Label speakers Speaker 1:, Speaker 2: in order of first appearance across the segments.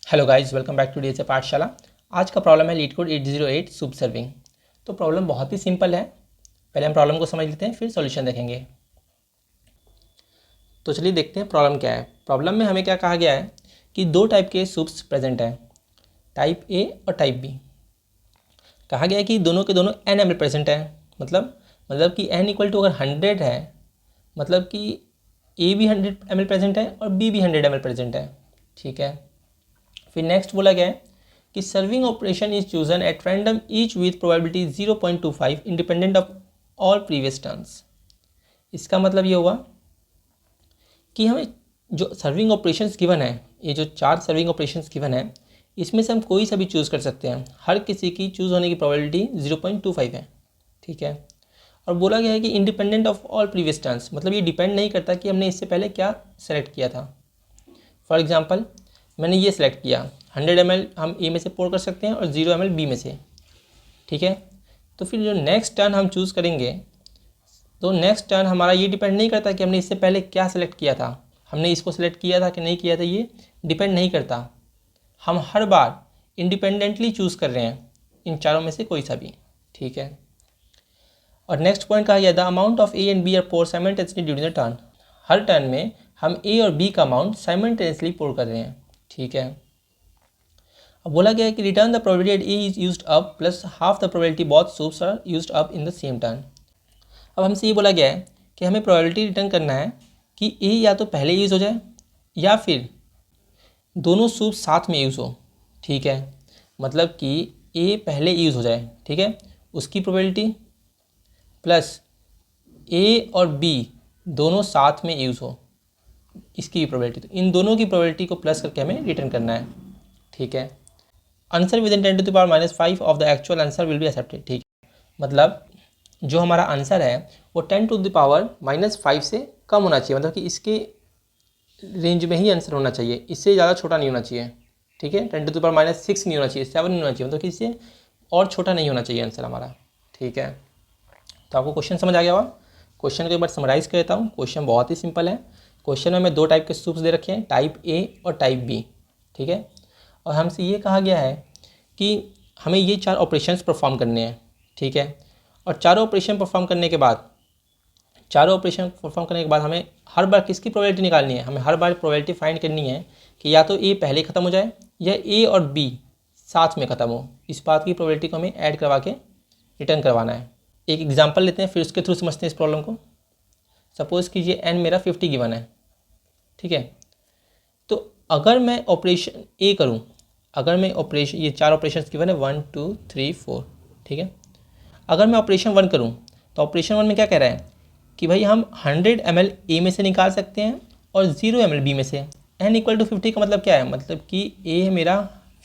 Speaker 1: Hello guys, welcome back to DSA Pathshala. आज का problem है लीडकोड 808 सूप सर्विंग। तो प्रॉब्लम बहुत ही सिंपल है। पहले हम प्रॉब्लम को समझ लेते हैं, फिर सॉल्यूशन देखेंगे। तो चलिए देखते हैं प्रॉब्लम क्या है। प्रॉब्लम में हमें क्या कहा गया है कि दो टाइप के सूप्स प्रेजेंट हैं, टाइप ए और टाइप बी। कहा गया है कि दोनों के दोनों n ml प्रेजेंट है। मतलब कि n इक्वल टू अगर 100 है, मतलब कि ए भी 100 ml प्रेजेंट है और बी भी 100 ml प्रेजेंट है। ठीक है। फिर नेक्स्ट बोला गया है कि serving operation is chosen at random each with probability 0.25 independent of all previous turns. इसका मतलब ये हुआ कि हमें जो सर्विंग ऑपरेशंस गिवन है, ये जो 4 सर्विंग ऑपरेशंस गिवन है, इसमें से हम कोई सा भी चूज़ कर सकते हैं। हर किसी की चूज़ होने की प्रोबेबिलिटी 0.25 है। ठीक है। और बोला गया है कि independent of all previous turns, मतलब ये डिपेंड नहीं करता कि हमने इससे पहले क्या सेलेक्ट किया था। फॉर एग्जाम्पल, मैंने ये सिलेक्ट किया 100 ml हम ए में से पोर कर सकते हैं और 0 ml बी में से। ठीक है। तो फिर जो नेक्स्ट टर्न हम चूज़ करेंगे, तो नेक्स्ट टर्न हमारा ये डिपेंड नहीं करता कि हमने इससे पहले क्या सिलेक्ट किया था, हमने इसको सिलेक्ट किया था कि नहीं किया था, ये डिपेंड नहीं करता। हम हर बार इंडिपेंडेंटली चूज़ कर रहे हैं इन चारों में से कोई सा भी। ठीक है। और नेक्स्ट पॉइंट कहा गया the amount of A and B are pour simultaneously during the turn. हर टर्न में हम ए और बी का अमाउंट साइमल्टेनियसली पोर कर रहे हैं। ठीक है। अब बोला गया है कि return the probability A is used up plus half the probability both soups are used up in the same turn. अब हमसे ये बोला गया है कि हमें प्रोबेबिलिटी रिटर्न करना है कि ए या तो पहले यूज़ हो जाए या फिर दोनों सूप साथ में यूज़ हो। ठीक है। मतलब कि ए पहले यूज़ हो जाए, ठीक है, उसकी प्रोबेबिलिटी प्लस ए और बी दोनों साथ में यूज़ हो, इसकी भी प्रोबेबिलिटी। तो इन दोनों की प्रोबेबिलिटी को प्लस करके हमें रिटर्न करना है। ठीक है। Answer with in 10⁻⁻5 of the actual answer will be accepted. ठीक है। मतलब जो हमारा आंसर है वो 10⁻⁻5 से कम होना चाहिए, मतलब कि इसके रेंज में ही आंसर होना चाहिए, इससे ज़्यादा छोटा नहीं होना चाहिए। ठीक है। 10⁻⁻6 नहीं होना चाहिए, 7 नहीं होना चाहिए, मतलब कि इससे और छोटा नहीं होना चाहिए आंसर हमारा। ठीक है। तो आपको क्वेश्चन समझ आ गया होगा। क्वेश्चन को एक बार समराइज़ कर देता हूँ। क्वेश्चन बहुत ही सिंपल है। क्वेश्चन में हमें दो टाइप के सूप्स दे रखे हैं, टाइप ए और टाइप बी। ठीक है। और हमसे ये कहा गया है कि हमें ये 4 ऑपरेशंस परफॉर्म करने हैं। ठीक है। और चारों ऑपरेशन परफॉर्म करने के बाद हमें हर बार किसकी प्रोबेबिलिटी निकालनी है, हमें हर बार प्रोबेबिलिटी फाइंड करनी है कि या तो ए पहले ख़त्म हो जाए या ए और बी साथ में ख़त्म हो। इस बात की प्रोबेबिलिटी को हमें ऐड करवा के रिटर्न करवाना है। एक एग्जाम्पल लेते हैं, फिर उसके थ्रू समझते हैं इस प्रॉब्लम को। सपोज़ कीजिए n मेरा 50 गिवन है। ठीक है। तो अगर मैं ऑपरेशन ए करूं, अगर मैं ऑपरेशन, ये 4 ऑपरेशन गिवन है 1 2 3 4। ठीक है। अगर मैं ऑपरेशन 1 करूं तो ऑपरेशन 1 में क्या कह रहा है कि भाई हम 100 ml ए में से निकाल सकते हैं और 0 ml बी में से। n इक्वल टू 50 का मतलब क्या है, मतलब कि ए मेरा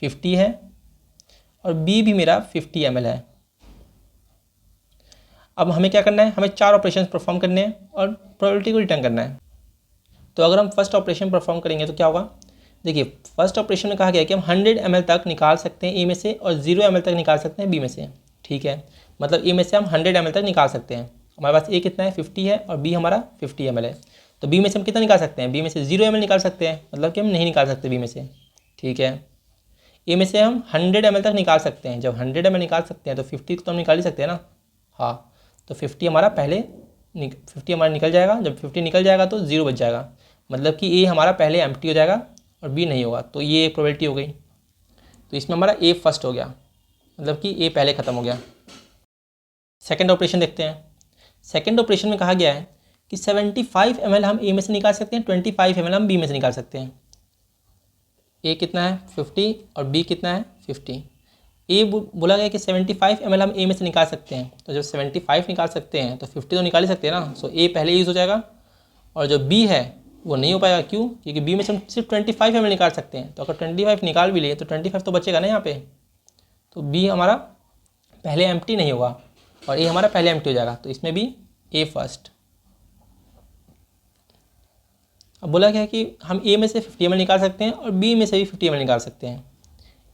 Speaker 1: 50 है और बी भी मेरा 50 ml है। अब हमें क्या करना है, हमें 4 ऑपरेशन परफॉर्म करने हैं और प्रोबेबिलिटी को रिटर्न करना है। तो अगर हम फर्स्ट ऑपरेशन परफॉर्म करेंगे तो क्या होगा, देखिए फर्स्ट ऑपरेशन में कहा गया है कि हम 100 ml तक निकाल सकते हैं ए में से और 0 ml तक निकाल सकते हैं बी में से। ठीक है। मतलब ए में से हम 100 ml तक निकाल सकते हैं। हमारे पास ए कितना है, 50 है, और बी हमारा 50 ml है। तो बी में से हम कितना निकाल सकते हैं, बी में से 0 ml निकाल सकते हैं, मतलब कि हम नहीं निकाल सकते बी में से। ठीक है। ए में से हम 100 ml तक निकाल सकते हैं। जब 100 ml निकाल सकते हैं तो 50 तो हम निकाल ही सकते हैं ना। हाँ, तो 50 हमारा पहले 50 हमारा निकल जाएगा। जब 50 निकल जाएगा तो 0 बच जाएगा, मतलब कि ए हमारा पहले एम्प्टी हो जाएगा और बी नहीं होगा। तो ये एक प्रोबेबिलिटी हो गई। तो इसमें हमारा ए फर्स्ट हो गया, मतलब कि ए पहले ख़त्म हो गया। सेकंड ऑपरेशन देखते हैं। सेकंड ऑपरेशन में कहा गया है कि 75 ml हम ए में से निकाल सकते हैं, 25 ml हम बी में से निकाल सकते हैं। ए कितना है 50 और बी कितना है 50। ए बोला गया कि 75 ml हम ए में से निकाल सकते हैं। तो जब 75 निकाल सकते हैं तो 50 तो निकाल ही सकते हैं ना। सो ए पहले यूज़ हो जाएगा और जो बी है वो नहीं हो पाएगा। क्यों, क्योंकि बी में से हम सिर्फ 25 ml निकाल सकते हैं। तो अगर 25 निकाल भी लिए तो 25 तो बचेगा ना यहाँ पे। तो बी हमारा पहले एम्प्टी नहीं होगा और ए हमारा पहले एम्प्टी हो जाएगा। तो इसमें भी ए फर्स्ट। अब बोला गया है कि हम ए में से 50 ml निकाल सकते हैं और बी में से भी 50 ml निकाल सकते हैं।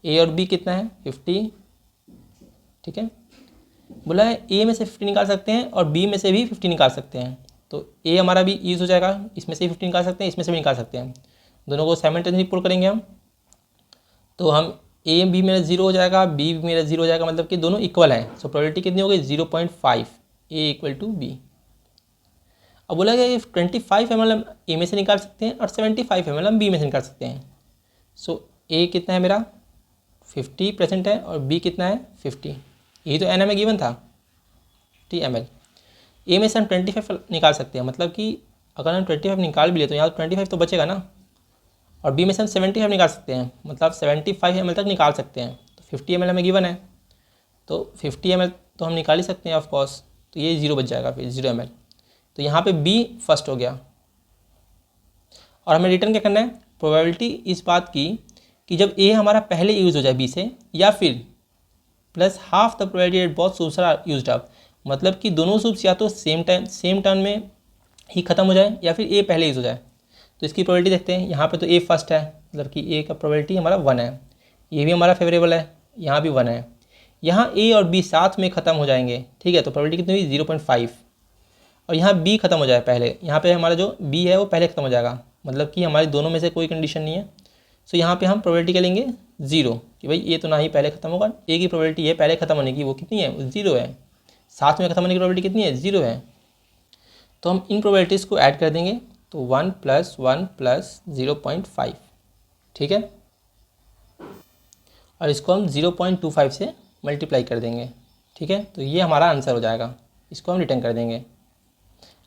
Speaker 1: ए और बी कितना है 50। ठीक है। बोला है ए में से 50 निकाल सकते हैं और बी में से भी 50 निकाल सकते हैं। तो ए हमारा भी यूज़ हो जाएगा, इसमें से भी 50 निकाल सकते हैं, इसमें से भी निकाल सकते हैं। दोनों को साइमल्टेनियसली पुट करेंगे हम। तो हम ए बी मेरा 0 हो जाएगा, बी भी मेरा 0 हो जाएगा, मतलब कि दोनों इक्वल है। सो प्रोबेबिलिटी कितनी हो गई 0.5 ए इक्वल टू बी। अब बोला गया कि 25 ml हम ए में से निकाल सकते हैं और 75 ml हम बी में से निकाल सकते हैं। सो ए कितना है मेरा 50% है और बी कितना है 50, यही तो एन में गिवन था ml। ए में से हम 25 निकाल सकते हैं, मतलब कि अगर हम 25 निकाल भी ले तो यहाँ 25 तो बचेगा ना, और बी में से हम 75 निकाल सकते हैं, मतलब 75 ml तक निकाल सकते हैं। तो 50 ml हमें गिवन है, तो 50 ml तो हम निकाल ही सकते हैं ऑफ कोर्स, तो ये 0 बच जाएगा फिर 0 ml। तो यहाँ पे बी फर्स्ट हो गया और हमें रिटर्न क्या करना है, प्रोबेबिलिटी इस बात की कि जब ए हमारा पहले यूज़ हो जाए बी से, या फिर plus half the probability at both soups are used up, मतलब कि दोनों सूप्स या तो सेम टर्न में ही ख़त्म हो जाए या फिर ए पहले यूज़ हो जाए। तो इसकी प्रोबेबिलिटी देखते हैं। यहाँ पे तो ए फर्स्ट है, मतलब कि ए का प्रोबेबिलिटी हमारा 1 है, ये भी हमारा फेवरेबल है, यहाँ भी 1 है। यहाँ ए और बी साथ में ख़त्म हो जाएंगे, ठीक है, तो प्रोबेबिलिटी कितनी हुई 0.5। और यहाँ बी खत्म हो जाए पहले, यहाँ पे हमारा जो बी है वो पहले खत्म हो जाएगा, मतलब कि हमारी दोनों में से कोई कंडीशन नहीं है। सो यहाँ पे हम प्रोबेबिलिटी क्या लेंगे 0, कि भाई ये तो ना ही पहले खत्म होगा, ए की प्रोबेबिलिटी है पहले खत्म होने की वो कितनी है 0 है, साथ में खत्म होने की प्रोबेबिलिटी कितनी है 0 है। तो हम इन प्रोबेबिलिटीज़ को ऐड कर देंगे, तो 1 + 1 + 0.5, ठीक है, और इसको हम 0.25 से मल्टीप्लाई कर देंगे, ठीक है। तो ये हमारा आंसर हो जाएगा, इसको हम रिटर्न कर देंगे।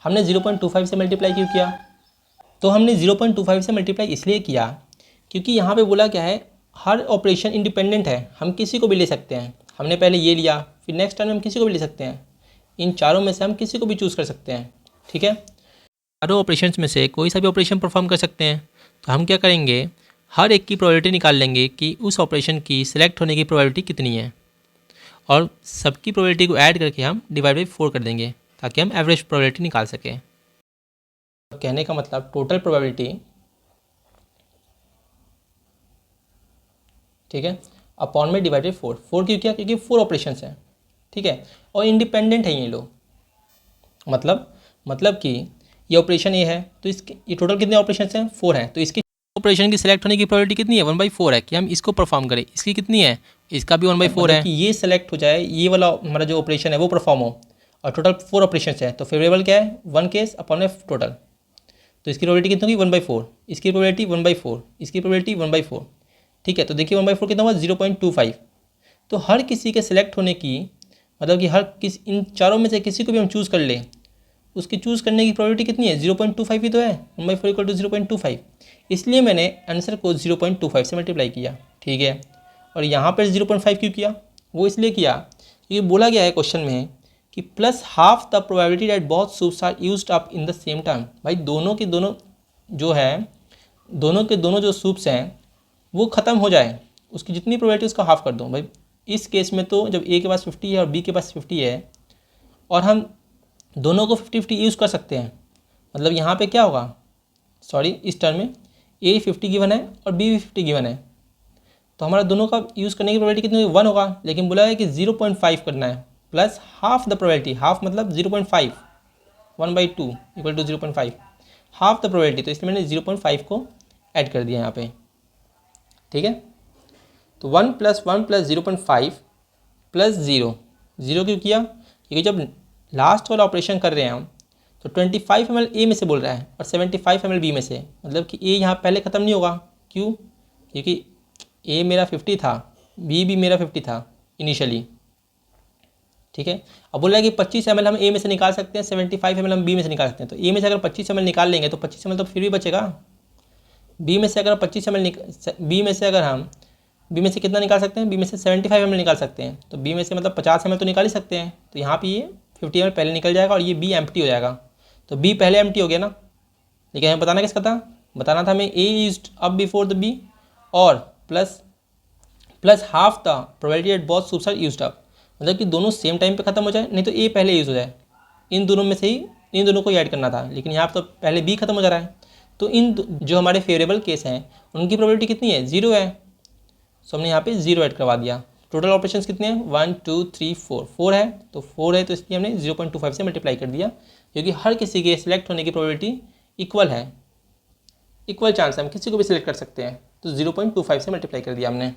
Speaker 1: हमने 0.25 से मल्टीप्लाई क्यों किया, तो हमने 0.25 से मल्टीप्लाई इसलिए किया क्योंकि यहाँ पे बोला क्या है, हर ऑपरेशन इंडिपेंडेंट है, हम किसी को भी ले सकते हैं। हमने पहले ये लिया, फिर नेक्स्ट टाइम हम किसी को भी ले सकते हैं, इन चारों में से हम किसी को भी चूज़ कर सकते हैं, ठीक है। चारों ऑपरेशंस में से कोई सा भी ऑपरेशन परफॉर्म कर सकते हैं। तो हम क्या करेंगे, हर एक की प्रोबेबिलिटी निकाल लेंगे कि उस ऑपरेशन की सिलेक्ट होने की प्रोबेबिलिटी कितनी है, और सबकी प्रोबेबिलिटी को ऐड करके हम डिवाइड बाई 4 कर देंगे ताकि हम एवरेज प्रोबेबिलिटी निकाल सकें। कहने का मतलब टोटल प्रोबेबिलिटी, ठीक है, अपॉन में डिवाइडेड 4। 4 क्यों किया, क्योंकि 4 ऑपरेशंस हैं, ठीक है, और इंडिपेंडेंट है ये लोग। मतलब कि ये ऑपरेशन ये है, तो इसके ये टोटल कितने ऑपरेशंस हैं 4 हैं, तो इसकी ऑपरेशन की सिलेक्ट होने की प्रोबेबिलिटी कितनी है 1/4 है कि हम इसको परफॉर्म करें। इसकी कितनी है, इसका भी 1/4 है कि ये सेलेक्ट हो जाए, ये वाला हमारा जो ऑपरेशन है वो परफॉर्म हो, और टोटल 4 ऑपरेशंस है, तो फेवरेबल क्या है 1 केस अपॉन में टोटल। तो इसकी प्रोबेबिलिटी कितनी होगी 1/4, इसकी प्रोबेबिलिटी 1/4, इसकी प्रोबेबिलिटी 1/4, ठीक है। तो देखिए 1/4 कितना हुआ 0.25। तो हर किसी के सिलेक्ट होने की, मतलब कि हर किस इन चारों में से किसी को भी हम चूज़ कर लें, उसकी चूज़ करने की प्रोबेबिलिटी कितनी है 0.25 ही तो है, 1/4 = 0.25, इसलिए मैंने आंसर को 0.25 से मल्टीप्लाई किया, ठीक है। और यहाँ पर 0.5 क्यों किया, वो इसलिए किया क्योंकि बोला गया है क्वेश्चन में कि plus half the probability that both soups are used up in the same time. भाई दोनों के दोनों जो है, दोनों के दोनों जो सूप्स हैं वो ख़त्म हो जाए, उसकी जितनी प्रोबेबिलिटी उसका हाफ कर दो। भाई इस केस में तो जब ए के पास 50 है और बी के पास 50 है, और हम दोनों को 50-50 यूज़ कर सकते हैं, मतलब यहाँ पे क्या होगा, सॉरी इस टर्म में ए 50 गिवन है और बी भी 50 गिवन है, तो हमारा दोनों का यूज़ करने की प्रोबेबिलिटी कितनी होगी 1 होगा। लेकिन बोला है कि 0.5 करना है, plus half the probability, half मतलब 0.5, 1/2 = 0.5, हाफ द प्रोबेबिलिटी, तो इसलिए मैंने 0.5 को ऐड कर दिया यहाँ पे, ठीक है। तो 1 + 1 + 0.5 + 0 क्यों किया, क्योंकि जब लास्ट वाला ऑपरेशन कर रहे हैं हम, तो 25 ml ए में से बोल रहा है और 75 ml बी में से, मतलब कि ए यहाँ पहले ख़त्म नहीं होगा, क्यों, क्योंकि ए मेरा 50 था, बी भी मेरा 50 था इनिशियली, ठीक है। अब बोल रहा है कि 25 ml हम ए में से निकाल सकते हैं, 75 ml हम बी में से निकाल सकते हैं। तो ए में से अगर 25 ml निकाल लेंगे तो 25 ml तो फिर भी बचेगा, बी में से अगर 25 ml बी में से अगर हम बी में से कितना निकाल सकते हैं, बी में से 75 ml निकाल सकते हैं, तो बी में से मतलब 50 ml तो निकाल ही सकते हैं। तो यहाँ पे ये 50 ml पहले निकल जाएगा और ये बी एम्प्टी हो जाएगा, तो बी पहले एम्प्टी हो गया ना। लेकिन हमें बताना किसका था, बताना था हमें A used up before the B, और plus half the probability at both soups are used up, मतलब कि दोनों सेम टाइम पे ख़त्म हो जाए, नहीं तो ए पहले यूज़ हो जाए। इन दोनों में से ही इन दोनों को ऐड करना था, लेकिन यहाँ तो पहले बी खत्म हो जा रहा है। तो इन जो हमारे फेवरेबल केस हैं उनकी प्रोबेबिलिटी कितनी है 0 है, सो हमने यहाँ पे 0 ऐड करवा दिया। टोटल ऑपरेशंस कितने हैं 1 2 3 4 है, तो 4 है, तो इसलिए हमने 0.25 से मल्टीप्लाई कर दिया, क्योंकि हर किसी के सिलेक्ट होने की प्रोबेबिलिटी इक्वल है, इक्वल चांस है, हम किसी को भी सिलेक्ट कर सकते हैं, तो 0.25 से मल्टीप्लाई कर दिया हमने।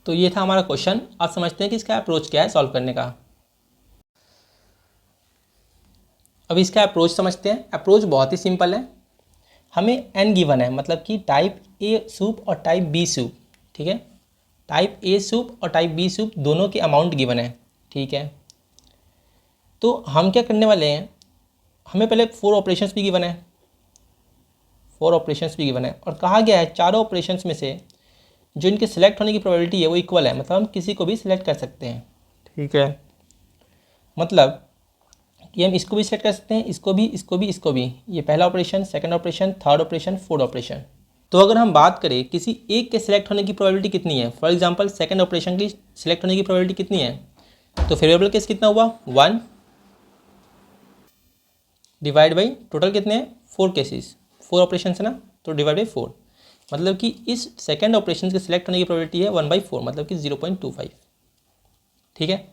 Speaker 1: तो ये था हमारा क्वेश्चन। आप समझते हैं कि इसका अप्रोच क्या है सॉल्व करने का। अब इसका अप्रोच समझते हैं। अप्रोच बहुत ही सिंपल है। हमें n गिवन है, मतलब कि टाइप ए सूप और टाइप बी सूप, ठीक है। टाइप ए सूप और टाइप बी सूप दोनों के अमाउंट गिवन है, ठीक है। तो हम क्या करने वाले हैं, हमें पहले 4 ऑपरेशंस भी गिवन है, 4 ऑपरेशंस भी गिवन है, और कहा गया है चारों ऑपरेशंस में से जो इनके सिलेक्ट होने की प्रोबेबिलिटी है वो इक्वल है, मतलब हम किसी को भी सिलेक्ट कर सकते हैं, ठीक है। मतलब कि हम इसको भी सिलेक्ट कर सकते हैं, इसको भी, इसको भी, इसको भी। ये पहला operation, second operation, third operation, fourth operation. तो अगर हम बात करें किसी एक के सिलेक्ट होने की प्रोबेबिलिटी कितनी है, फॉर एग्जांपल सेकंड ऑपरेशन की सिलेक्ट होने की प्रोबेबिलिटी कितनी है, तो फेवरेबल केस कितना हुआ 1 डिवाइड बाई टोटल कितने हैं 4 केसेस, 4 ऑपरेशन है ना, तो डिवाइड बाई 4, मतलब कि इस सेकंड ऑपरेशन के सिलेक्ट होने की प्रोबेबिलिटी है 1/4, मतलब कि 0.25, ठीक है।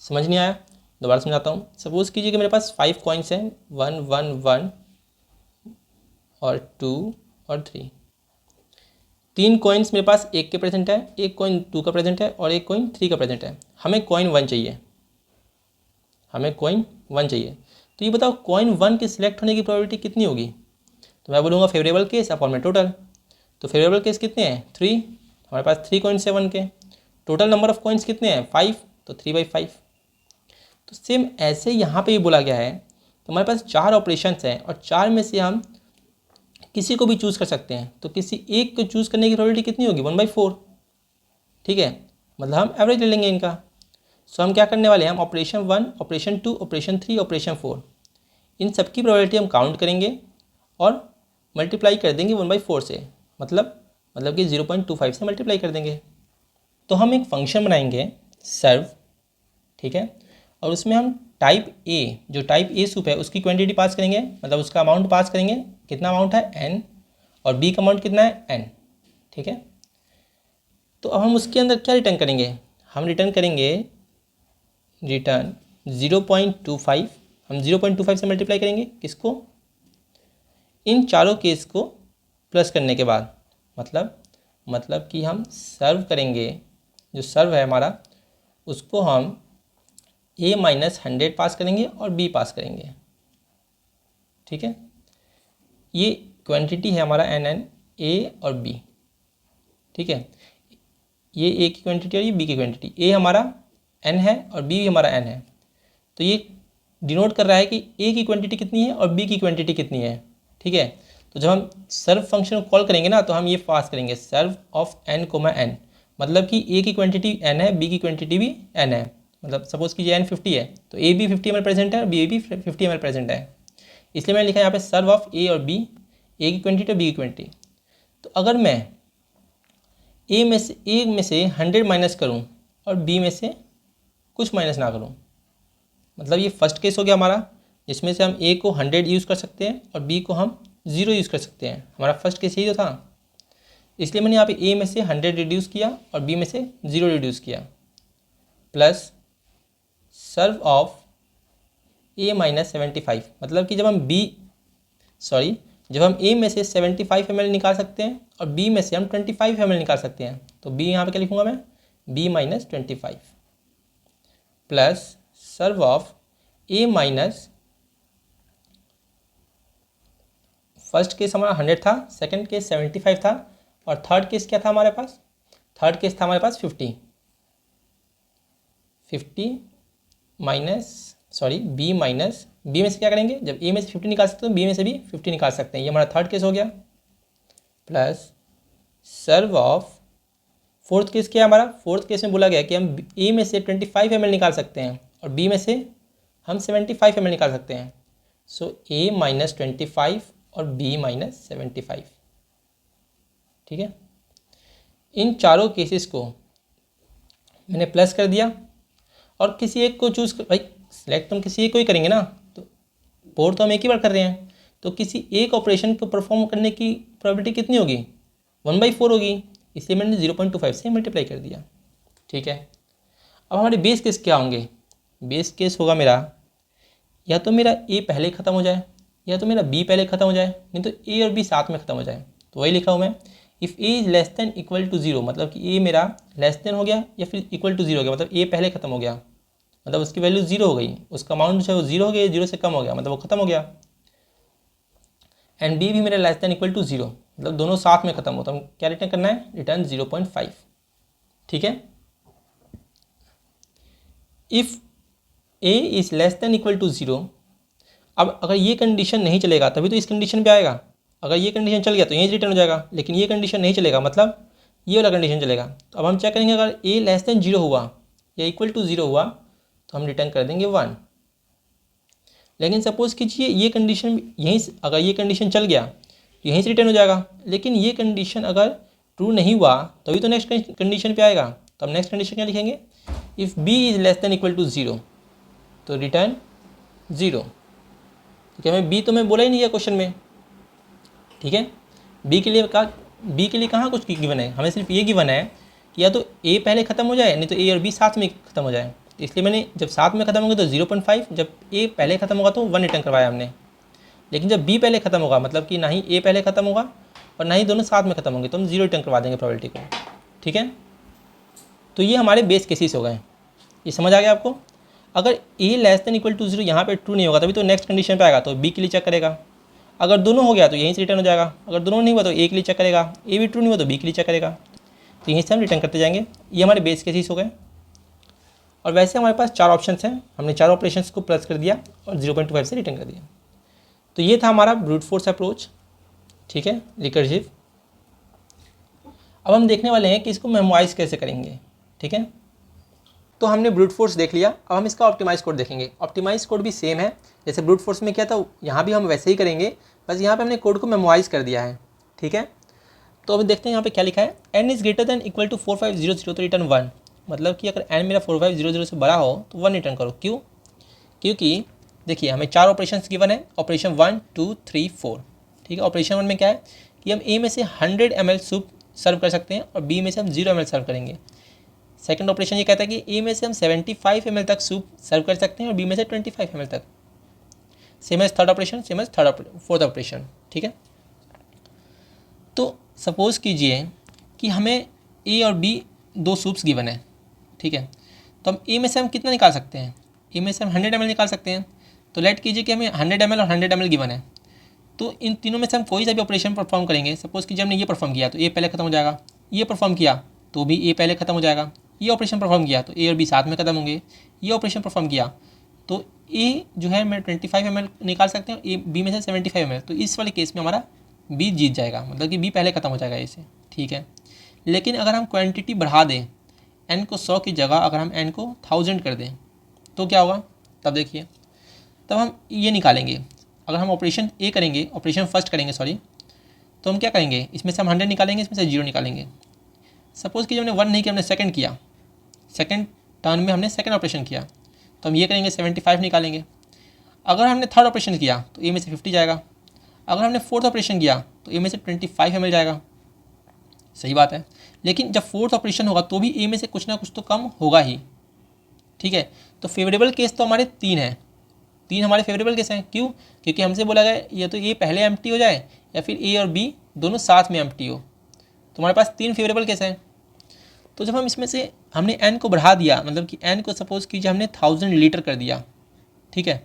Speaker 1: समझ नहीं आया, दोबारा समझाता हूँ। सपोज़ कीजिए कि मेरे पास 5 कॉइन्स हैं, 1 1 1 और 2 और 3। 3 कॉइन्स मेरे पास 1 के प्रेजेंट है, एक कॉइन 2 का प्रेजेंट है और एक कॉइन 3 का प्रेजेंट है। हमें कॉइन 1 चाहिए, हमें कॉइन 1 चाहिए। तो ये बताओ कॉइन 1 के सिलेक्ट होने की प्रोबेबिलिटी कितनी होगी, तो मैं बोलूँगा फेवरेबल केस अपॉन में टोटल। तो फेवरेबल केस कितने हैं 3, हमारे पास 3 कॉइन्स है 1 के। टोटल नंबर ऑफ कॉइन्स कितने हैं 5, तो 3/5। तो सेम ऐसे यहाँ पे भी बोला गया है कि हमारे पास 4 ऑपरेशंस हैं और 4 में से हम किसी को भी चूज़ कर सकते हैं। तो किसी एक को चूज़ करने की प्रोबेबिलिटी कितनी होगी 1/4, ठीक है। मतलब हम एवरेज ले लेंगे इनका। सो हम क्या करने वाले हैं, हम ऑपरेशन 1, ऑपरेशन 2, ऑपरेशन 3, ऑपरेशन 4 इन सब की प्रोबेबिलिटी हम काउंट करेंगे और मल्टीप्लाई कर देंगे 1/4 से, मतलब कि 0.25 से मल्टीप्लाई कर देंगे। तो हम एक फंक्शन बनाएंगे सर्व, ठीक है, और उसमें हम टाइप ए, जो टाइप ए सूप है उसकी क्वांटिटी पास करेंगे, मतलब उसका अमाउंट पास करेंगे, कितना अमाउंट है n, और बी का अमाउंट कितना है n, ठीक है। तो अब हम उसके अंदर क्या रिटर्न करेंगे, हम रिटर्न करेंगे रिटर्न 0.25। हम 0.25 से मल्टीप्लाई करेंगे किसको, इन चारों केस को प्लस करने के बाद, मतलब कि हम सर्व करेंगे, जो सर्व है हमारा उसको हम A-100 पास करेंगे और B पास करेंगे, ठीक है। ये क्वांटिटी है हमारा n A और B, ठीक है। ये A की क्वांटिटी और ये B की क्वांटिटी। A हमारा n है और B भी हमारा n है। तो ये डिनोट कर रहा है कि A की क्वांटिटी कितनी है और B की क्वांटिटी कितनी है, ठीक है। तो जब हम सर्व फंक्शन को कॉल करेंगे ना, तो हम ये पास करेंगे सर्व ऑफ n, n, मतलब कि A की क्वांटिटी n है, B की क्वांटिटी भी n है। मतलब सपोज कीजिए n 50 है, तो A भी 50 ml प्रेजेंट है और B भी 50 ml प्रेजेंट है, इसलिए मैंने लिखा है यहाँ पे सर्व ऑफ A और B, A की क्वांटिटी और B की क्वांटिटी। तो अगर मैं A में से 100 माइनस करूँ और B में से कुछ माइनस ना करूँ, मतलब ये फर्स्ट केस हो गया हमारा, जिसमें से हम A को 100 यूज़ कर सकते हैं और B को हम 0 यूज़ कर सकते हैं। हमारा फर्स्ट केस यही तो था, इसलिए मैंने यहाँ पे A में से 100 रिड्यूस किया और B में से 0 रिड्यूस किया, प्लस सर्व ऑफ A-75, मतलब कि जब हम A में से 75 ml निकाल सकते हैं और B में से हम 25 ml निकाल सकते हैं, तो B यहाँ पे क्या लिखूँगा मैं, B-25 plus serve of A minus, first case हमारा 100 था, सेकंड केस 75 था और थर्ड केस क्या था हमारे पास, थर्ड केस था हमारे पास 50 माइनस B माइनस, B में से क्या करेंगे, जब A में से 50 निकाल सकते हैं तो B में से भी 50 निकाल सकते हैं, ये हमारा थर्ड केस हो गया, plus serve of fourth case क्या है हमारा, फोर्थ केस में बोला गया कि हम A में से 25 ml निकाल सकते हैं और B में से हम 75 ml निकाल सकते हैं। सो A-25 और B-75, ठीक है। इन चारों केसेस को मैंने प्लस कर दिया और किसी एक को चूज़ कर, भाई सिलेक्ट तो हम किसी एक को ही करेंगे ना, तो बोर्ड तो हम एक ही बार कर रहे हैं, तो किसी एक ऑपरेशन को परफॉर्म करने की प्रोबेबिलिटी कितनी होगी 1/4 होगी, इसलिए मैंने 0.25 से मल्टीप्लाई कर दिया, ठीक है। अब हमारे बेस केस क्या होंगे, बेस केस होगा मेरा, या तो मेरा A पहले ख़त्म हो जाए या तो मेरा B पहले ख़त्म हो जाए, नहीं तो A और B साथ में ख़त्म हो जाए। तो वही लिखा हूँ मैं, if A is less than equal to zero, मतलब कि ए मेरा लेस देन हो गया या फिर इक्वल टू जीरो हो गया, मतलब ए पहले खत्म हो गया, मतलब उसकी वैल्यू जीरो हो गई, उसका अमाउंट जो है वो जीरो हो गया, जीरो से कम हो गया, मतलब वो खत्म हो गया। एंड बी भी मेरा less than equal to zero, मतलब दोनों साथ में खत्म हो, तो हम क्या रिटर्न करना है, रिटर्न 0.5। ठीक है, if A is less than equal to zero, अब अगर ये कंडीशन नहीं चलेगा तभी तो इस कंडीशन पे आएगा, अगर ये कंडीशन चल गया तो यहीं रिटर्न हो जाएगा, लेकिन ये कंडीशन नहीं चलेगा, मतलब ये वाला कंडीशन चलेगा। तो अब हम चेक करेंगे, अगर ए लेस देन जीरो हुआ या इक्वल टू जीरो हुआ तो हम रिटर्न कर देंगे 1। लेकिन सपोज़ कीजिए ये कंडीशन यहीं से, अगर ये कंडीशन चल गया तो यहीं से रिटर्न हो जाएगा, लेकिन ये कंडीशन अगर ट्रू नहीं हुआ तभी तो नेक्स्ट कंडीशन पे आएगा। तो हम नेक्स्ट कंडीशन क्या लिखेंगे, if B is less than equal to zero तो रिटर्न 0। ठीक है, हमें बी तो मैं बोला ही नहीं है क्वेश्चन में। ठीक है, बी के लिए कहाँ कुछ गिवन है, हमें सिर्फ ये गिवन है कि या तो ए पहले ख़त्म हो जाए, नहीं तो ए और बी साथ में ख़त्म हो जाए। तो इसलिए मैंने जब साथ में ख़त्म होगा तो 0.5, जब ए पहले ख़त्म होगा तो 1 रिटर्न करवाया हमने। लेकिन जब बी पहले ख़त्म होगा, मतलब कि ना ही ए पहले ख़त्म होगा और ना ही दोनों साथ में ख़त्म होंगे, तो हम 0 रिटर्न करवा देंगे प्रोबेबिलिटी को। ठीक है, तो ये हमारे बेस केसेस हो गए। ये समझ आ गया आपको। अगर A less than equal to zero यहाँ पे ट्रू नहीं होगा तभी तो नेक्स्ट कंडीशन पे आएगा, तो बी के लिए चेक करेगा। अगर दोनों हो गया तो यहीं से रिटर्न हो जाएगा, अगर दोनों नहीं हुआ तो ए के लिए चेक करेगा, ए भी ट्रू नहीं हुआ तो बी के लिए चेक करेगा। तो यहीं से हम रिटर्न करते जाएंगे। ये हमारे बेस केसेस हो गए। और वैसे हमारे पास 4 ऑप्शन हैं, हमने 4 ऑपरेशंस को प्लस कर दिया और 0.25 से रिटर्न कर दिया। तो ये था हमारा ब्रूट फोर्स अप्रोच। ठीक है, रिकर्सिव। अब हम देखने वाले हैं कि इसको मेमोराइज कैसे करेंगे। ठीक है, तो हमने ब्रूट फोर्स देख लिया, अब हम इसका ऑप्टिमाइज कोड देखेंगे। ऑप्टिमाइज कोड भी सेम है जैसे ब्रूट फोर्स में किया था, यहाँ भी हम वैसे ही करेंगे, बस यहाँ पे हमने कोड को मेमोराइज कर दिया है। ठीक है, तो अब देखते हैं यहाँ पे क्या लिखा है, n is greater than equal to 4500 तो रिटर्न 1, मतलब कि अगर n मेरा 4500 से बड़ा हो तो 1 रिटर्न करो। क्यों? क्योंकि देखिए हमें 4 ऑपरेशंस गिवन है, ऑपरेशन 1 2 3 4। ठीक है, ऑपरेशन 1 में क्या है कि हम ए में से 100 ml सूप सर्व कर सकते हैं और बी में से हम 0 ml सर्व करेंगे। सेकंड ऑपरेशन ये कहता है कि ए में से हम 75 ml तक सूप सर्व कर सकते हैं और बी में से 25 ml तक। Same as third operation, same as fourth operation. ठीक है, तो सपोज़ कीजिए कि हमें ए और बी 2 सूप्स गिवन है। ठीक है, तो हम ए में से हम कितना निकाल सकते हैं, ए में से हम 100 ml निकाल सकते हैं। तो लेट कीजिए कि हमें 100 ml और 100 ml गिवन है, तो इन तीनों में से हम कोई सा भी ऑपरेशन परफॉर्म करेंगे। सपोज़ कीजिए हमने ये परफॉर्म किया तो ए पहले खत्म हो जाएगा, ये परफॉर्म किया तो भी ए पहले खत्म हो जाएगा, ये ऑपरेशन परफॉर्म किया तो ए और बी साथ में खत्म होंगे, ये ऑपरेशन परफॉर्म किया तो ए जो है मैं 25 ml निकाल सकते हैं, ए बी में से 75 ml, तो इस वाले केस में हमारा बी जीत जाएगा, मतलब कि बी पहले खत्म हो जाएगा ए से। ठीक है, लेकिन अगर हम क्वांटिटी बढ़ा दें, n को 100 की जगह अगर हम n को 1000 कर दें तो क्या होगा, तब देखिए, तब हम ये निकालेंगे। अगर हम ऑपरेशन ए करेंगे, ऑपरेशन फर्स्ट करेंगे सॉरी, तो हम क्या करेंगे, इसमें से हम 100 निकालेंगे, इसमें से 0 निकालेंगे। सपोज़ कि हमने 1 नहीं किया, हमने सेकंड किया, सेकंड टर्न में हमने सेकंड ऑपरेशन किया, तो हम ये करेंगे 75 निकालेंगे। अगर हमने थर्ड ऑपरेशन किया तो ए में से 50 जाएगा, अगर हमने फोर्थ ऑपरेशन किया तो ए में से 25 ml जाएगा। सही बात है, लेकिन जब फोर्थ ऑपरेशन होगा तो भी ए में से कुछ ना कुछ तो कम होगा ही। ठीक है, तो फेवरेबल केस तो हमारे 3 हैं, 3 हमारे फेवरेबल केस हैं। क्यों? क्योंकि हमसे बोला गया या तो ए पहले एम्प्टी हो जाए या फिर ए और बी दोनों साथ में एम्प्टी हो, तो हमारे पास 3 फेवरेबल केस हैं। तो जब हम इसमें से हमने n को बढ़ा दिया, मतलब कि n को सपोज़ कीजिए हमने 1000 लीटर कर दिया। ठीक है,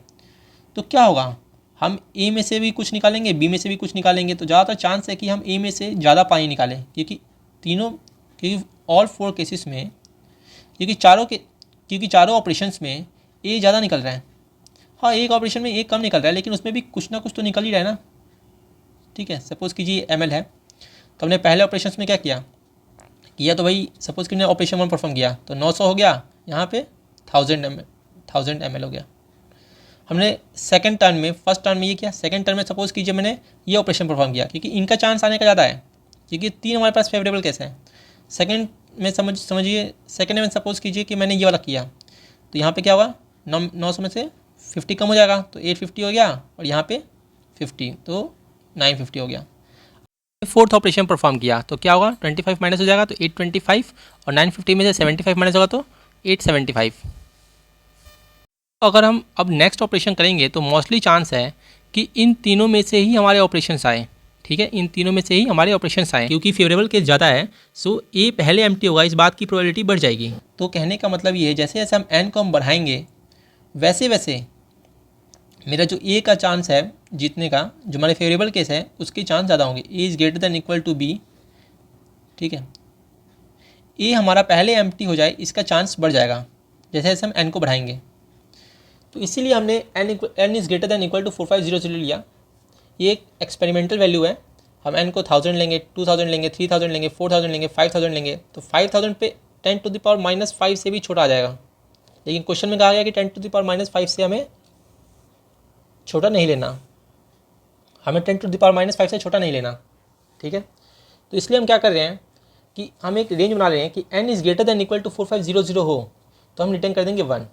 Speaker 1: तो क्या होगा, हम ए में से भी कुछ निकालेंगे, बी में से भी कुछ निकालेंगे, तो ज़्यादातर चांस है कि हम ए में से ज़्यादा पानी निकालें, क्योंकि ऑल 4 केसेस में, क्योंकि चारों ऑपरेशंस में ए ज़्यादा निकल रहा है। हाँ, एक ऑपरेशन में ए कम निकल रहा है, लेकिन उसमें भी कुछ ना कुछ तो निकल ही रहा है ना। ठीक है, सपोज़ कीजिए ml है, तो हमने पहले ऑपरेशन में क्या किया तो भाई सपोज़ कि हमने ऑपरेशन 1 परफॉर्म किया तो 900 हो गया, यहाँ पे 1000 ml हो गया। हमने सेकंड टर्न में, फर्स्ट टर्न में ये किया, सेकंड टर्न में सपोज़ कीजिए मैंने ये ऑपरेशन परफॉर्म किया, क्योंकि इनका चांस आने का ज़्यादा है, क्योंकि 3 हमारे पास फेवरेबल केस है। सेकंड में समझिए, सेकंड में सपोज़ कीजिए कि मैंने ये वाला किया, तो यहाँ पे क्या होगा, 900 में से 50 कम हो जाएगा तो 850 हो गया, और यहाँ पे 50 तो 950 हो गया। फोर्थ ऑपरेशन परफॉर्म किया तो क्या होगा, 25 माइनस हो जाएगा तो 825, और 950 में से 75 माइनस होगा तो 875। अगर हम अब नेक्स्ट ऑपरेशन करेंगे तो मोस्टली चांस है कि इन तीनों में से ही हमारे ऑपरेशंस आए, ठीक है, इन तीनों में से ही हमारे ऑपरेशंस आए, क्योंकि फेवरेबल केस ज़्यादा है सो ए पहले एम्प्टी होगा, इस बात की प्रोबेबिलिटी बढ़ जाएगी। तो कहने का मतलब ये है जैसे जैसे हम एन को हम बढ़ाएंगे वैसे वैसे मेरा जो ए का चांस है जीतने का, जो हमारे फेवरेबल केस है उसके चांस ज़्यादा होंगे। A is greater than equal to B, ठीक है, ए हमारा पहले एम्प्टी हो जाए इसका चांस बढ़ जाएगा जैसे जैसे हम एन को बढ़ाएंगे। तो इसीलिए हमने N is greater than equal to 4500 लिया। ये एक एक्सपेरिमेंटल वैल्यू है। हम एन को 1000 लेंगे, 2000 लेंगे, 3000 लेंगे, 4000 लेंगे, 5000 लेंगे, तो 5000 पे 10⁻⁻5 से भी छोटा आ जाएगा। लेकिन क्वेश्चन में कहा गया कि 10⁻⁻5 से हमें छोटा नहीं लेना, हमें 10⁻⁻5 से छोटा नहीं लेना, ठीक है। तो इसलिए हम क्या कर रहे हैं कि हम एक रेंज बना रहे हैं कि n is greater than equal to 4500 हो तो हम रिटर्न कर देंगे 1,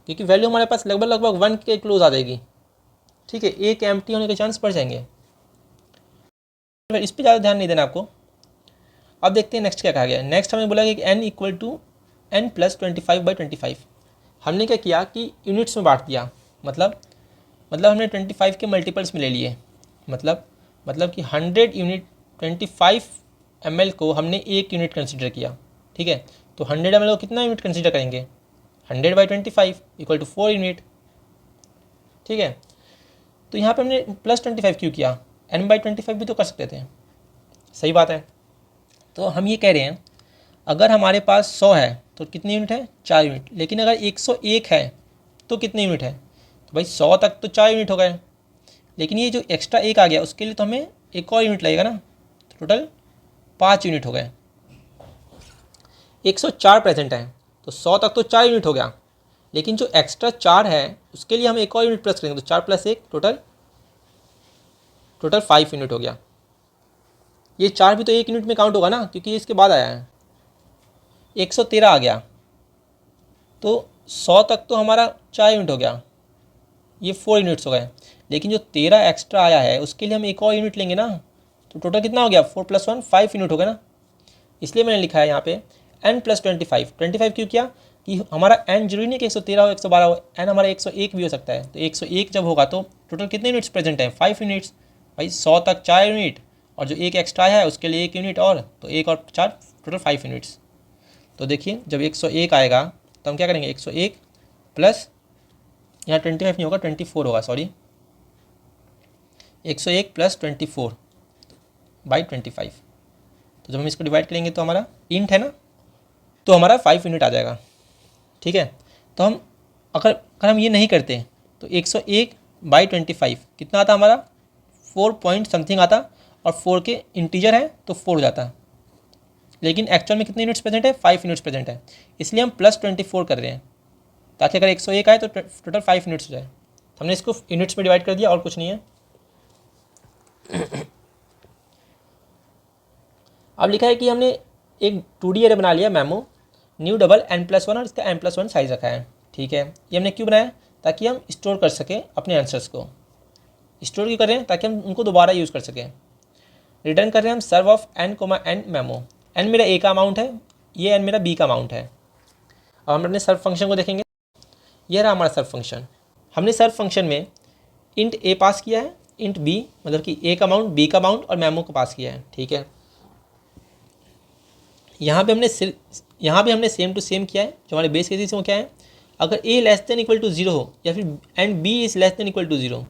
Speaker 1: क्योंकि वैल्यू हमारे पास लगभग 1 के क्लोज आ जाएगी, ठीक है। एक एम्प्टी होने के चांस बढ़ जाएंगे। इस पर ज़्यादा ध्यान नहीं देना आपको। अब देखते हैं नेक्स्ट क्या कहा गया है। नेक्स्ट हमें बोला कि n equal to n plus 25/25। हमने क्या किया कि यूनिट्स में बांट दिया, मतलब हमने 25 के मल्टीपल्स में ले लिए, मतलब कि 100 यूनिट 25 ml को हमने एक यूनिट कंसिडर किया, ठीक है। तो 100 ml को कितना यूनिट कंसिडर करेंगे, 100/25 इक्वल टू 4 यूनिट, ठीक है। तो यहाँ पे हमने प्लस 25 क्यों किया, n/25 भी तो कर सकते थे, सही बात है। तो हम ये कह रहे हैं अगर हमारे पास 100 है तो कितनी यूनिट है, 4 यूनिट। लेकिन अगर 101 है तो कितनी यूनिट है, तो भाई 100 तक तो 4 यूनिट हो गए, लेकिन ये जो एक्स्ट्रा एक आ गया उसके लिए तो हमें एक और यूनिट लगेगा ना, तो टोटल 5 यूनिट हो गए। 104 प्रेजेंट है तो 100 तक तो 4 यूनिट हो गया, लेकिन जो एक्स्ट्रा 4 है उसके लिए हम एक और यूनिट प्लस करेंगे, तो 4 + 1 टोटल 5 यूनिट हो गया। ये 4 भी तो एक यूनिट में काउंट होगा ना, क्योंकि ये इसके बाद आया है। 113 आ गया तो 100 तक तो हमारा 4 यूनिट हो गया, ये 4 यूनिट्स हो गए। लेकिन जो 13 एक्स्ट्रा आया है उसके लिए हम एक और यूनिट लेंगे ना, तो टोटल कितना हो गया, 4 + 1 5 यूनिट हो गया ना। इसलिए मैंने लिखा है यहाँ पे n प्लस 25। क्यों किया कि हमारा n जरूरी नहीं कि 113 हो 112 हो, n हमारा 101 भी हो सकता है। तो 101 जब होगा तो टोटल कितने यूनिट्स प्रेजेंट हैं, 5 यूनिट्स। भाई 100 तक 4 यूनिट और जो एक एक्स्ट्रा है उसके लिए 1 यूनिट और, तो 1 और 4 टोटल 5 यूनिट्स। तो देखिए जब 101 आएगा तो हम क्या करेंगे, 101 प्लस यहाँ 25 नहीं होगा 24 होगा, सॉरी 101 प्लस 24/25। तो जब हम इसको डिवाइड करेंगे तो हमारा इंट है ना, तो हमारा 5 यूनिट आ जाएगा, ठीक है। तो हम अगर हम ये नहीं करते तो 101/25 कितना आता हमारा, 4 पॉइंट समथिंग आता, और 4 के इंटीजर है तो 4 हो जाता। लेकिन एक्चुअल में कितने यूनिट्स प्रेजेंट है, 5 यूनिट्स प्रेजेंट है, इसलिए हम प्लस 24 कर रहे हैं ताकि अगर 101 आए तो टोटल 5 यूनिट्स हो जाए। तो हमने इसको यूनिट्स में डिवाइड कर दिया और कुछ नहीं है। अब लिखा है कि हमने एक 2D एरे बना लिया मेमो, न्यू डबल n+1 और इसका n+1 साइज़ रखा है, ठीक है। ये हमने क्यों बनाया, ताकि हम स्टोर कर सकें अपने आंसर्स को। स्टोर क्यों कर रहे हैं, ताकि हम उनको दोबारा यूज़ कर सकें। रिटर्न कर रहे हैं हम सर्व ऑफ n, मेमो। n मेरा a का अमाउंट है, ये n मेरा b का अमाउंट है। अब हम अपने सर्व फंक्शन को देखेंगे। यह रहा हमारा सर्व फंक्शन। हमने सर्व फंक्शन में इंट a पास किया है, इंट b मतलब कि a का अमाउंट, b का अमाउंट और मेमो को पास किया है, ठीक है। यहाँ पे हमने सेम टू सेम किया है। जो हमारे बेस केसेस वो क्या है, अगर a less than equal to 0 हो या फिर and b is less than equal to 0।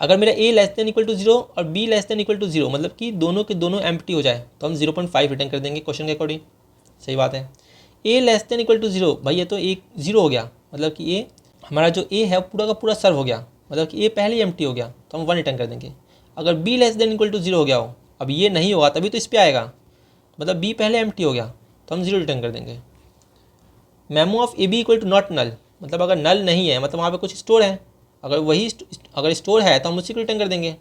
Speaker 1: अगर मेरा a less than equal to 0 और b less than equal to 0 मतलब कि दोनों के दोनों एम्प्टी हो जाए तो हम 0.5 रिटर्न कर देंगे क्वेश्चन के अकॉर्डिंग, सही बात है। a less than equal to 0, भाई ये तो एक 0 हो गया, मतलब कि a हमारा जो a है पूरा का पूरा सर्व हो गया, मतलब कि a पहले ही एम्प्टी हो गया तो हम 1 रिटर्न कर देंगे। अगर b less than equal to 0 हो गया हो, अब ये नहीं होगा तभी तो इस पर आएगा, मतलब b पहले एम्प्टी हो गया तो हम 0 रिटर्न कर देंगे। Memo of ab equal to not null, मतलब अगर नल नहीं है मतलब वहाँ पे कुछ स्टोर है, अगर स्टोर है तो हम उसी को रिटर्न कर देंगे,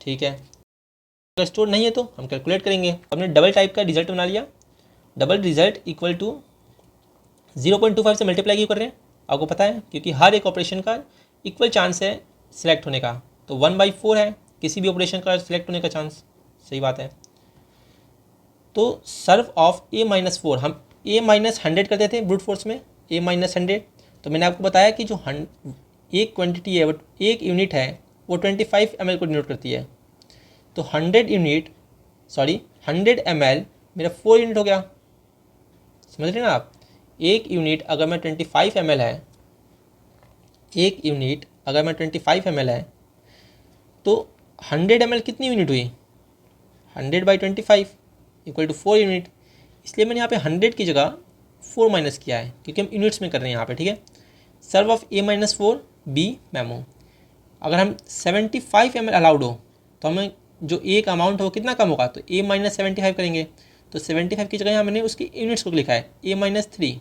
Speaker 1: ठीक है। अगर स्टोर नहीं है तो हम कैलकुलेट करेंगे। हमने डबल टाइप का रिजल्ट बना लिया। डबल रिजल्ट इक्वल टू 0.25 से मल्टीप्लाई क्यों कर रहे हैं, आपको पता है, क्योंकि हर एक ऑपरेशन का इक्वल चांस है सिलेक्ट होने का, तो 1/4 है किसी भी ऑपरेशन का सिलेक्ट होने का चांस, सही बात है। तो सर्व ऑफ a-4 हम a-100 करते थे ब्रूट फोर्स में, a-100। तो मैंने आपको बताया कि जो एक क्वांटिटी है बट एक यूनिट है वो 25 ml को डिनोट करती है। तो 100 ml मेरा 4 यूनिट हो गया। समझ रहे ना आप? एक यूनिट अगर मैं 25 ml है, एक यूनिट अगर मैं 25 ml है तो 100 ml कितनी यूनिट हुई? 100/25 इक्वल टू 4 यूनिट। इसलिए मैंने यहाँ पे 100 की जगह 4 माइनस किया है, क्योंकि हम यूनिट्स में कर रहे हैं यहाँ पे। ठीक है, सर्व ऑफ A-4 B मेमो। अगर हम 75 ml अलाउड हो तो हमें जो ए का अमाउंट हो कितना कम होगा, तो A-75 करेंगे। तो 75 की जगह यहाँ मैंने उसकी यूनिट्स को लिखा है A-3।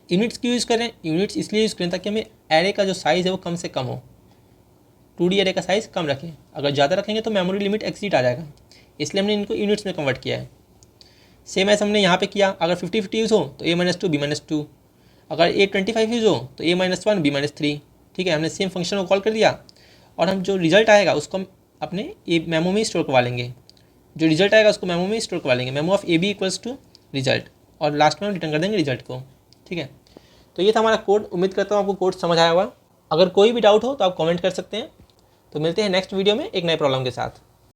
Speaker 1: यूनिट्स क्यों यूज़ करें? यूनिट्स इसलिए यूज़ करें ताकि हमें एरे का जो साइज़ है वो कम से कम हो। 2D एरे का साइज़ कम रखें, अगर ज़्यादा रखेंगे तो मेमोरी लिमिट एक्सीड आ जाएगा, इसलिए हमने इनको यूनिट्स में कन्वर्ट किया है। सेम ऐसा हमने यहाँ पे किया। अगर 50-50 यूज़ हो तो A-2 B-2, अगर A-25 यूज़ हो तो A-1 B-3। ठीक है, हमने सेम फंक्शन को कॉल कर दिया और हम जो रिजल्ट आएगा उसको हम अपने मेमो में स्टोर करवा लेंगे। जो रिजल्ट आएगा उसको मेमो में स्टोर करवा लेंगे, memo of AB equals to result, और लास्ट में हम रिटर्न कर देंगे रिजल्ट को। ठीक है, तो ये था हमारा कोड। उम्मीद करता हूँ आपको कोड समझ आया होगा। अगर कोई भी डाउट हो तो आप कमेंट कर सकते हैं। तो मिलते हैं नेक्स्ट वीडियो में एक नए प्रॉब्लम के साथ।